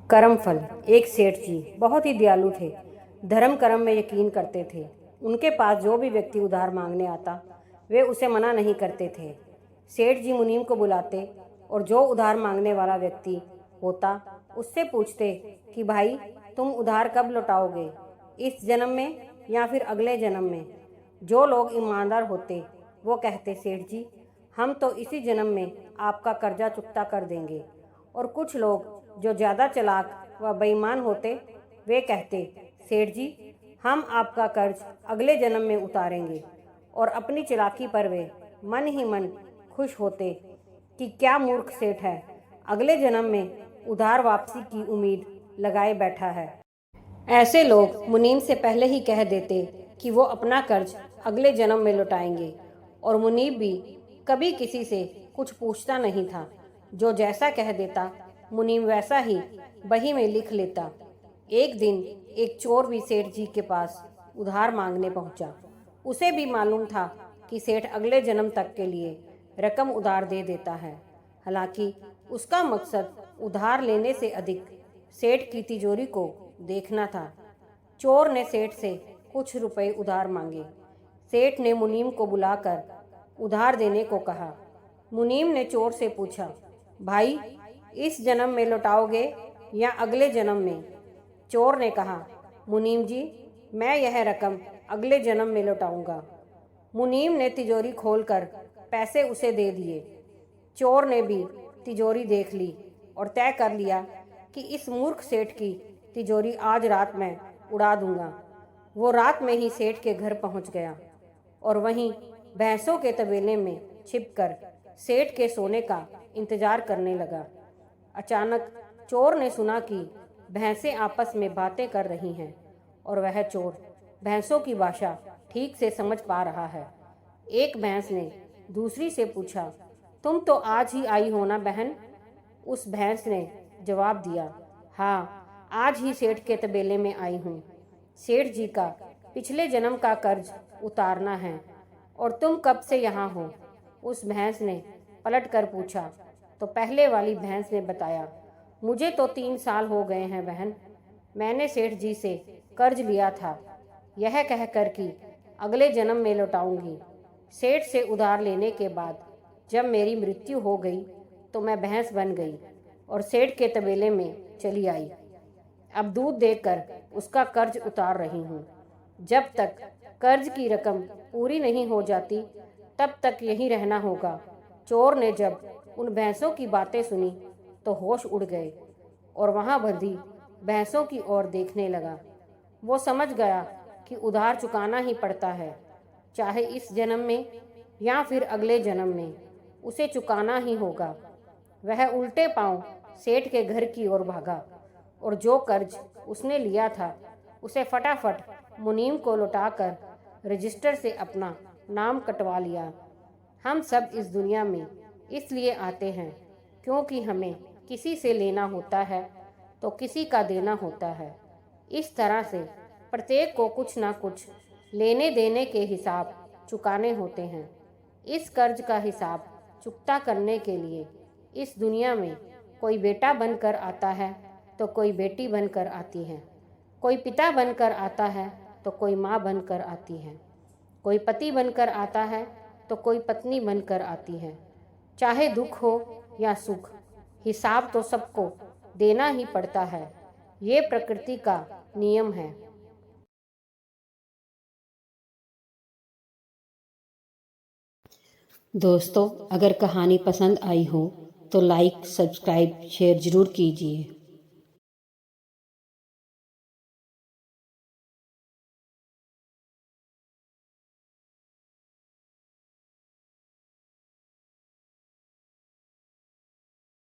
कर्मफल। एक सेठ जी बहुत ही दयालु थे। धर्म कर्म में यकीन करते थे। उनके पास जो भी व्यक्ति उधार मांगने आता वे उसे मना नहीं करते थे। सेठ जी मुनीम को बुलाते और जो उधार मांगने वाला व्यक्ति होता उससे पूछते कि भाई तुम उधार कब लौटाओगे, इस जन्म में या फिर अगले जन्म में। जो लोग ईमानदार होते वो कहते सेठ जी हम तो इसी जन्म में आपका कर्जा चुकता कर देंगे। और कुछ लोग जो ज़्यादा चालाक व बेईमान होते वे कहते सेठ जी हम आपका कर्ज अगले जन्म में उतारेंगे। और अपनी चालाकी पर वे मन ही मन खुश होते कि क्या मूर्ख सेठ है, अगले जन्म में उधार वापसी की उम्मीद लगाए बैठा है। ऐसे लोग मुनीम से पहले ही कह देते कि वो अपना कर्ज अगले जन्म में लौटाएंगे। और मुनीम भी कभी किसी से कुछ पूछता नहीं था। जो जैसा कह देता मुनीम वैसा ही बही में लिख लेता। एक दिन एक चोर भी सेठ जी के पास उधार मांगने पहुंचा। उसे भी मालूम था कि सेठ अगले जन्म तक के लिए रकम उधार दे देता है। हालांकि उसका मकसद उधार लेने से अधिक सेठ की तिजोरी को देखना था। चोर ने सेठ से कुछ रुपए उधार मांगे। सेठ ने मुनीम को बुलाकर उधार देने को कहा। मुनीम ने चोर से पूछा, भाई इस जन्म में लौटाओगे या अगले जन्म में? चोर ने कहा, मुनीम जी मैं यह रकम अगले जन्म में लौटाऊंगा। मुनीम ने तिजोरी खोलकर पैसे उसे दे दिए। चोर ने भी तिजोरी देख ली और तय कर लिया कि इस मूर्ख सेठ की तिजोरी आज रात में उड़ा दूंगा। वो रात में ही सेठ के घर पहुंच गया और वहीं भैंसों के तबेले में छिपकर सेठ के सोने का इंतजार करने लगा। अचानक चोर ने सुना कि भैंसें आपस में बातें कर रही हैं और वह चोर भैंसों की भाषा ठीक से समझ पा रहा है। एक भैंस ने दूसरी से पूछा, तुम तो आज ही आई हो ना बहन? उस भैंस ने जवाब दिया, हाँ आज ही सेठ के तबेले में आई हूँ। सेठ जी का पिछले जन्म का कर्ज उतारना है। और तुम कब से यहाँ हो? उस भैंस ने पलट कर पूछा तो पहले वाली भैंस ने बताया, मुझे तो 3 साल हो गए हैं बहन। मैंने सेठ जी से कर्ज लिया था, यह कहकर कि अगले जन्म में लौटाऊंगी। सेठ से उधार लेने के बाद जब मेरी मृत्यु हो गई तो मैं भैंस बन गई और सेठ के तबेले में चली आई। अब दूध देकर उसका कर्ज उतार रही हूँ। जब तक कर्ज की रकम पूरी नहीं हो जाती तब तक यहीं रहना होगा। चोर ने जब उन भैंसों की बातें सुनी तो होश उड़ गए और वहां बंधी भैंसों की ओर देखने लगा। वो समझ गया कि उधार चुकाना ही पड़ता है, चाहे इस जन्म में या फिर अगले जन्म में उसे चुकाना ही होगा। वह उल्टे पांव सेठ के घर की ओर भागा और जो कर्ज उसने लिया था उसे फटाफट मुनीम को लौटाकर रजिस्टर से अपना नाम कटवा लिया। हम सब इस दुनिया में इसलिए आते हैं क्योंकि हमें किसी से लेना होता है तो किसी का देना होता है। इस तरह से प्रत्येक को कुछ ना कुछ लेने देने के हिसाब चुकाने होते हैं। इस कर्ज का हिसाब चुकता करने के लिए इस दुनिया में कोई बेटा बनकर आता है तो कोई बेटी बनकर आती है, कोई पिता बनकर आता है तो कोई माँ बनकर आती है, कोई पति बनकर आता है तो कोई पत्नी बनकर आती है। चाहे दुख हो या सुख, हिसाब तो सबको देना ही पड़ता है। ये प्रकृति का नियम है। दोस्तों, अगर कहानी पसंद आई हो तो लाइक, सब्सक्राइब, शेयर ज़रूर कीजिए।